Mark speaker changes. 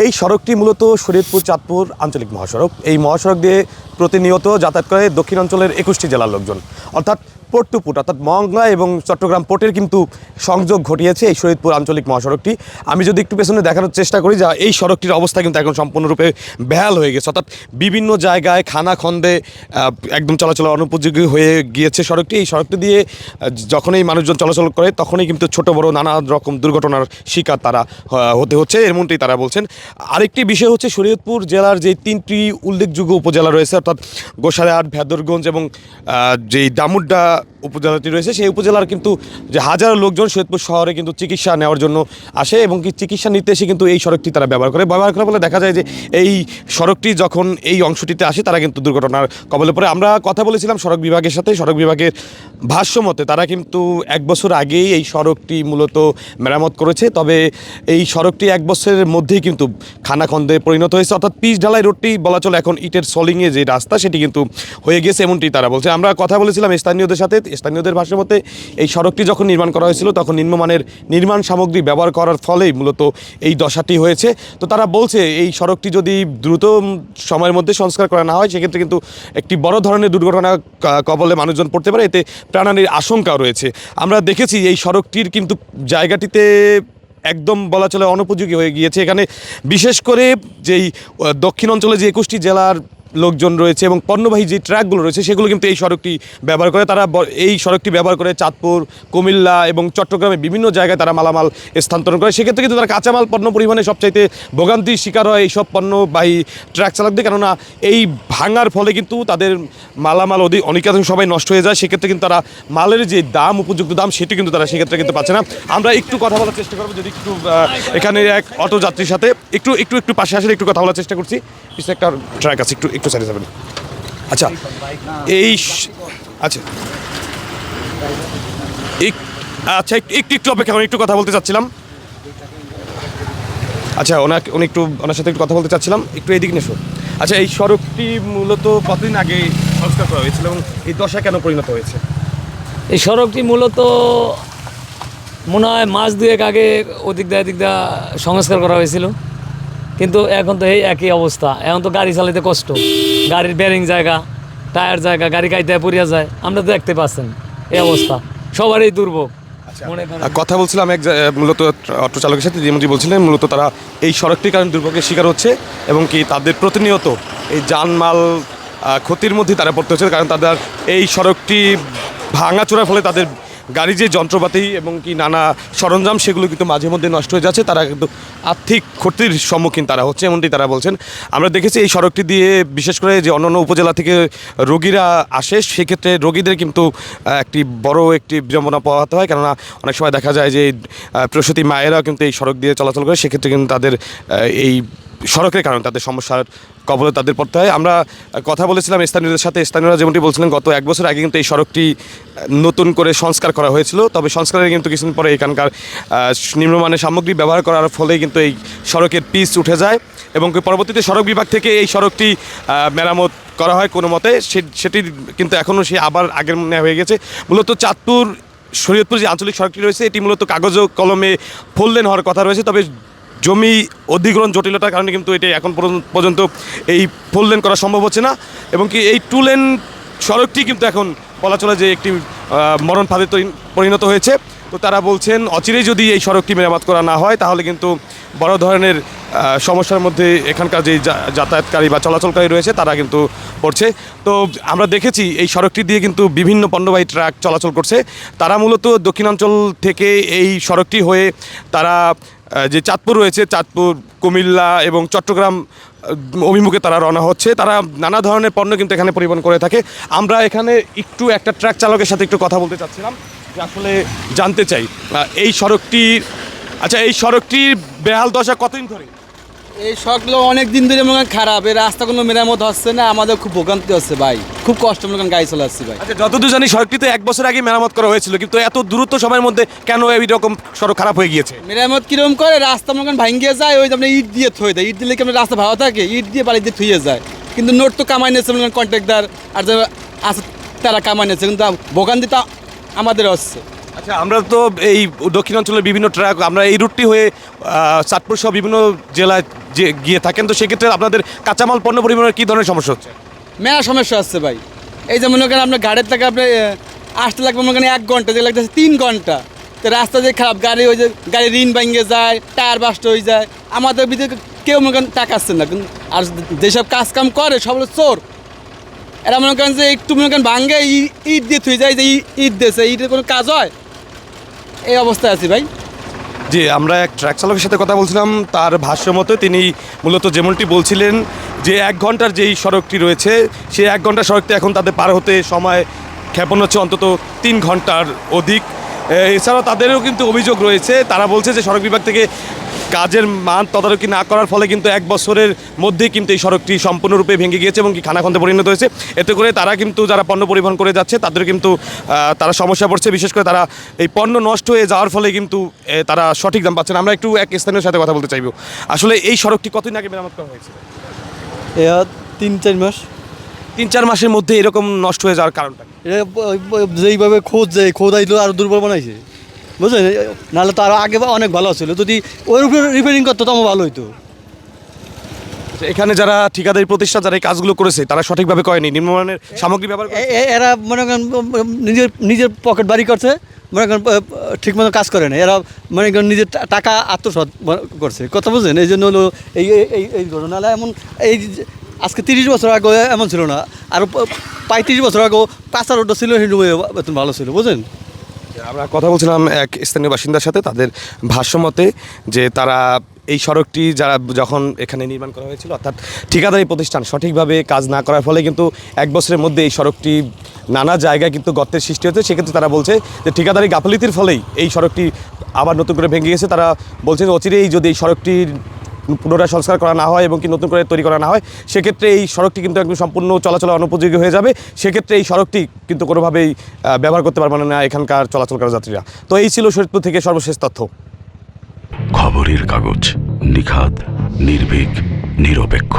Speaker 1: এই সড়কটি মূলত শরীয়তপুর চাঁদপুর আঞ্চলিক মহাসড়ক। এই মহাসড়ক দিয়ে প্রতিনিয়ত যাতায়াত করে দক্ষিণাঞ্চলের 21টি জেলার লোকজন, অর্থাৎ পোর্ট টু পোর্ট, অর্থাৎ মংলা এবং চট্টগ্রাম পোর্টের কিন্তু সংযোগ ঘটিয়েছে এই শরীয়তপুর আঞ্চলিক মহাসড়কটি। আমি যদি একটু পেছনে দেখানোর চেষ্টা করি, যা এই সড়কটির অবস্থা কিন্তু এখন সম্পূর্ণরূপে বেহাল হয়ে গেছে, অর্থাৎ বিভিন্ন জায়গায় খানাখন্দে একদম চলাচলের অনুপযোগী হয়ে গিয়েছে সড়কটি। এই সড়কটি দিয়ে যখনই মানুষজন চলাচল করে তখনই কিন্তু ছোট বড় নানা রকম দুর্ঘটনার শিকার তারা হতে হচ্ছে, এমনটাই তারা বলছেন। আরেকটি বিষয় হচ্ছে শরীয়তপুর জেলার যে 3টি উল্লেখযোগ্য উপজেলা রয়েছে, অর্থাৎ গোসাইরহাট, ভেদরগঞ্জ এবং যেই দামুড্ডা উপজেলাটি রয়েছে, সেই উপজেলার কিন্তু যে হাজারো লোকজন শরীয়তপুর শহরে কিন্তু চিকিৎসা নেওয়ার জন্য আসে এবং কি চিকিৎসা নিতে এসে কিন্তু এই সড়কটি তারা ব্যবহার করে বলে দেখা যায় যে এই সড়কটি যখন এই অংশটিতে আসে তারা কিন্তু দুর্ঘটনার কবলে পড়ে। আমরা কথা বলেছিলাম সড়ক বিভাগের সাথে। সড়ক বিভাগের ভাষ্য মতে তারা কিন্তু 1 বছর আগেই এই সড়কটি মূলত মেরামত করেছে, তবে এই সড়কটি 1 বছরের মধ্যেই কিন্তু খানাখন্দে পরিণত হয়েছে, অর্থাৎ পিচ ঢালাই রোডটি বলা চলে এখন ইটের সলিংয়ে যে রাস্তা সেটি কিন্তু হয়ে গেছে, এমনটি তারা বলছে। আমরা কথা বলেছিলাম স্থানীয়দের সাথে। স্থানীয়দের ভাষ্য মতে এই সড়কটি যখন নির্মাণ করা হয়েছিল তখন নিম্নমানের নির্মাণ সামগ্রী ব্যবহার করার ফলেই মূলত এই দশাটি হয়েছে। তো তারা বলছে এই সড়কটি যদি দ্রুত সময়ের মধ্যে সংস্কার করা না হয় সেক্ষেত্রে কিন্তু একটি বড় ধরনের দুর্ঘটনা কবলে মানুষজন পড়তে পারে, এতে প্রাণহানির আশঙ্কা রয়েছে। আমরা দেখেছি এই সড়কটির কিন্তু জায়গাটিতে একদম বলা চলে অনুপযোগী হয়ে গিয়েছে। এখানে বিশেষ করে যেই দক্ষিণ অঞ্চলে যে 21টি জেলার লোকজন রয়েছে এবং পণ্যবাহী যে ট্রাকগুলো রয়েছে সেগুলো কিন্তু এই সড়কটি ব্যবহার করে। তারা এই সড়কটি ব্যবহার করে চাঁদপুর, কুমিল্লা এবং চট্টগ্রামে বিভিন্ন জায়গায় তারা মালামাল স্থানান্তরণ করে। সেক্ষেত্রে কিন্তু তারা কাঁচামাল পণ্য পরিবহনে সবচাইতে ভোগান্তির শিকার হয় এইসব পণ্যবাহী ট্রাক চালকদের, কেননা এই ভাঙার ফলে কিন্তু তাদের মালামাল অনেকাংশ সবাই নষ্ট হয়ে যায়। সেক্ষেত্রে কিন্তু তারা মালের যে দাম, উপযুক্ত দাম, সেটি কিন্তু তারা সেক্ষেত্রে কিন্তু পাচ্ছে না। আমরা একটু কথা বলার চেষ্টা করবো, যদি একটু এখানে এক অটো যাত্রীর সাথে একটু পাশে আসলে একটু কথা বলার চেষ্টা করছি। পিছনে একটা ট্রাক আছে, একটু সাইডে যাবেন। আচ্ছা একটু অপেক্ষা করুন, একটু কথা বলতে চাচ্ছিলাম। আচ্ছা উনি ওনার সাথে একটু কথা বলতে চাচ্ছিলাম, একটু এইদিকে এসো। আচ্ছা, এই সড়কটি মূলত কতদিন আগে সংস্কার করা হয়েছিল এবং এই দশা কেন পরিণত হয়েছে?
Speaker 2: এই সড়কটি মূলত মনে হয় মাস 2 আগে ওদিক দা সংস্কার করা হয়েছিল, কিন্তু এখন তো এই একই অবস্থা। এখন তো গাড়ি চালাতে কষ্ট, গাড়ির ব্যারিং জায়গা, টায়ার জায়গা, গাড়ি কাইতে পড়িয়া যায়। আমরা তো দেখতে পাচ্ছেন এই অবস্থা, সবারই দুর্ভোগ।
Speaker 1: কথা বলছিলাম মূলত অটো চালকের সাথে, যেমনটি বলছিলেন মূলত তারা এই সড়কটির কারণে দুর্ভোগের শিকার হচ্ছে এবং কি তাদের প্রতিনিয়ত এই জানমাল ক্ষতির মধ্যে তারা পড়তে হচ্ছে, কারণ তাদের এই সড়কটি ভাঙাচোরার ফলে তাদের গাড়ি যে যন্ত্রপাতি এবং কি নানা সরঞ্জাম সেগুলো কিন্তু মাঝে মধ্যে নষ্ট হয়ে যাচ্ছে। তারা কিন্তু আর্থিক ক্ষতির সম্মুখীন তারা হচ্ছে, এমনটি তারা বলছেন। আমরা দেখেছি এই সড়কটি দিয়ে বিশেষ করে যে অন্যান্য উপজেলা থেকে রোগীরা আসে, সেক্ষেত্রে রোগীদের কিন্তু একটি বিড়ম্বনা পোহাতে হয়, কেননা অনেক সময় দেখা যায় যে প্রসূতি মায়েরাও কিন্তু এই সড়ক দিয়ে চলাচল করে। সেক্ষেত্রে কিন্তু তাদের এই সড়কের কারণে তাদের সমস্যার কবলে তাদের পড়তে হয়। আমরা কথা বলেছিলাম স্থানীয়দের সাথে। স্থানীয়রা যেমনটি বলছিলেন গত 1 বছর আগে কিন্তু এই সড়কটি নতুন করে সংস্কার করা হয়েছিল, তবে সংস্কারের কিন্তু কিছুদিন পরে এখানকার নিম্নমানের সামগ্রী ব্যবহার করার ফলে কিন্তু এই সড়কের পিচ উঠে যায় এবং পরবর্তীতে সড়ক বিভাগ থেকে এই সড়কটি মেরামত করা হয় কোনো মতে। সেটি কিন্তু এখনও সে আবার আগের মনে হয়ে গেছে। মূলত চাঁদপুর শরীয়তপুর যে আঞ্চলিক সড়কটি রয়েছে এটি মূলত কাগজ কলমে 4 লেন হওয়ার কথা রয়েছে, তবে জমি অধিগ্রহণ জটিলতার কারণে কিন্তু এটি এখন পর্যন্ত এই 4 লেন করা সম্ভব হচ্ছে না এবং কি এই 2 লেন সড়কটি কিন্তু এখন বলা চলে যে একটি মরণ ফাঁদে পরিণত হয়েছে। তো তারা বলছেন অচিরেই যদি এই সড়কটি মেরামত করা না হয় তাহলে কিন্তু বড় ধরনের সমস্যার মধ্যে এখানকার যে যাতায়াতকারী বা চলাচলকারী রয়েছে তারা কিন্তু পড়ছে। তো আমরা দেখেছি এই সড়কটি দিয়ে কিন্তু বিভিন্ন পণ্যবাহী ট্রাক চলাচল করছে। তারা মূলত দক্ষিণাঞ্চল থেকে এই সড়কটি হয়ে তারা যে চাঁদপুর রয়েছে, চাঁদপুর, কুমিল্লা এবং চট্টগ্রাম অভিমুখে তারা রওনা হচ্ছে। তারা নানা ধরনের পণ্য কিন্তু এখানে পরিবহন করে থাকে। আমরা এখানে একটা ট্রাক চালকের সাথে একটু কথা বলতে চাচ্ছিলাম, যে আসলে জানতে চাই এই সড়কটির বেহাল দশা কতদিন ধরে?
Speaker 3: এই সড়কগুলো অনেক দিন ধরে মনে খারাপ, এই রাস্তাগুলো মেরামত হচ্ছে না, আমাদের খুব ভোগান্তি হচ্ছে ভাই, খুব কষ্ট মনে গাড়ি চালাচ্ছি ভাই।
Speaker 1: আচ্ছা, যতদূর জানি সড়কটি তো 1 বছর আগে মেরামত করা হয়েছিল, কিন্তু এত দ্রুত সময়ের মধ্যে কেন এইরকম সড়ক খারাপ হয়ে গিয়েছে?
Speaker 3: মেরামত কিরকম করে, রাস্তা মনে ভাঙ্গিয়ে যায়, ওই আপনি ইট দিয়ে থয়ে দেয়, ইট দিলে কি আপনার রাস্তা ভালো থাকে, ইট দিয়ে বাড়ি দিয়ে থুয়ে যায়। কিন্তু নোট তো কামাই নিয়েছে মনে কন্ট্রাক্টর আর যারা আছে তারা কামাই নিয়েছে, কিন্তু ভোগান্তিটা আমাদের হচ্ছে।
Speaker 1: আচ্ছা, আমরা তো এই দক্ষিণাঞ্চলের বিভিন্ন ট্রাক আমরা এই রুটটি হয়ে চাঁদপুর সহ বিভিন্ন জেলায় যে গিয়ে থাকেন, তো সেক্ষেত্রে আপনাদের কাঁচামাল পণ্য পরিবহনের কী ধরনের সমস্যা হচ্ছে?
Speaker 3: মেলা সমস্যা হচ্ছে ভাই। এই যে মনে করেন আপনার গাড়ির থেকে আপনি আসতে লাগবে মনে করেন 1 ঘন্টা, যে লাগতেছে 3 ঘন্টা। তো রাস্তা যে খারাপ, গাড়ি ওই যে গাড়ি রিন ভেঙে যায়, টায়ার বাস্ট হয়ে যায়। আমাদের ভিতরে কেউ মনে করেন টাকা আসছে না, কিন্তু আর যেসব কাজ কাম করে সব হলো চোর। এরা মনে করেন যে একটু মনে করেন ভাঙ্গে ইট দিয়ে থুয়ে যায়, যে ইট দিয়েছে, ইটের কোনো কাজ হয়? এই অবস্থায় আছি ভাই।
Speaker 1: জি, আমরা এক ট্রাক চালকের সাথে কথা বলছিলাম। তার ভাষ্য মতে তিনি মূলত যেমনটি বলছিলেন যে 1 ঘন্টার যেই সড়কটি রয়েছে, সেই 1 ঘন্টার সড়কটি এখন তাদের পার হতে সময় ক্ষেপণ হচ্ছে অন্তত 3 ঘন্টার অধিক। এছাড়াও তাদেরও কিন্তু অভিযোগ রয়েছে, তারা বলছে যে সড়ক বিভাগ থেকে কাজের মান তদারকি না করার ফলে কিন্তু 1 বছরের মধ্যেই কিন্তু এই সড়কটি সম্পূর্ণরূপে ভেঙে গিয়েছে এবং কি খানাখন্দে পরিণত হয়েছে। এতে করে তারা কিন্তু যারা পণ্য পরিবহন করে যাচ্ছে তাদের কিন্তু তারা সমস্যা পড়ছে, বিশেষ করে তারা এই পণ্য নষ্ট হয়ে যাওয়ার ফলে কিন্তু তারা সঠিক দাম পাচ্ছে না। আমরা একটু এক স্থানীয় সাথে কথা বলতে চাইব, আসলে এই সড়কটি কতদিন আগে মেরামত করা হয়েছে?
Speaker 4: 3-4 মাস।
Speaker 1: 3-4 মাসের মধ্যে এরকম নষ্ট হয়ে যাওয়ার কারণটা কি?
Speaker 4: এটা যেইভাবে খোদ আইলো আরও দুর্বল বানাইছে, বুঝলেন? নাহলে তো আরও আগে অনেক ভালো ছিল, যদি ওর উপরে রিপেয়ারিং করতো তো আমার ভালো হইতো।
Speaker 1: এখানে যারা ঠিকাদারি প্রতিষ্ঠান যারা এই কাজগুলো করেছে তারা সঠিকভাবে করেনি, নিম্নমানের সামগ্রী ব্যবহার করে।
Speaker 4: এরা মনে করেন নিজের পকেট বাড়ি করছে, মনে করেন ঠিক মতো কাজ করে না। এরা মনে করেন নিজের টাকা আত্মসাৎ করছে, কথা বুঝলেন? এই জন্য হলো এই এই এই ঘটনা। এমন এই আজকে 30 বছর আগে এমন ছিল না, আর 35 বছর আগেও কাঁচা রোডটা ছিল, সেই বেতন ভালো ছিল, বুঝলেন?
Speaker 1: আমরা কথা বলছিলাম এক স্থানীয় বাসিন্দার সাথে, তাদের ভাষ্যমতে যে তারা এই সড়কটি যারা যখন এখানে নির্মাণ করা হয়েছিল, অর্থাৎ ঠিকাদারি প্রতিষ্ঠান সঠিকভাবে কাজ না করার ফলে কিন্তু 1 বছরের মধ্যে এই সড়কটি নানা জায়গায় কিন্তু গর্তের সৃষ্টি হচ্ছে। সেক্ষেত্রে তারা বলছে যে ঠিকাদারি গাফিলতির ফলেই এই সড়কটি আবার নতুন করে ভেঙে গেছে। তারা বলছে যে অচিরেই যদি এই সড়কটি পুনরায় সংস্কার করা না হয় এবং কি নতুন করে তৈরি করা না হয়, সেক্ষেত্রে এই সড়কটি কিন্তু একদম সম্পূর্ণ চলাচলের অনুপযোগী হয়ে যাবে। সেক্ষেত্রে এই সড়কটি কিন্তু কোনোভাবেই ব্যবহার করতে পারবে না এখানকার চলাচল করা যাত্রীরা। তো এই ছিল শরীয়তপুর থেকে সর্বশেষ তথ্য।
Speaker 5: খবরের কাগজ, নিখাদ, নির্ভীক, নিরপেক্ষ।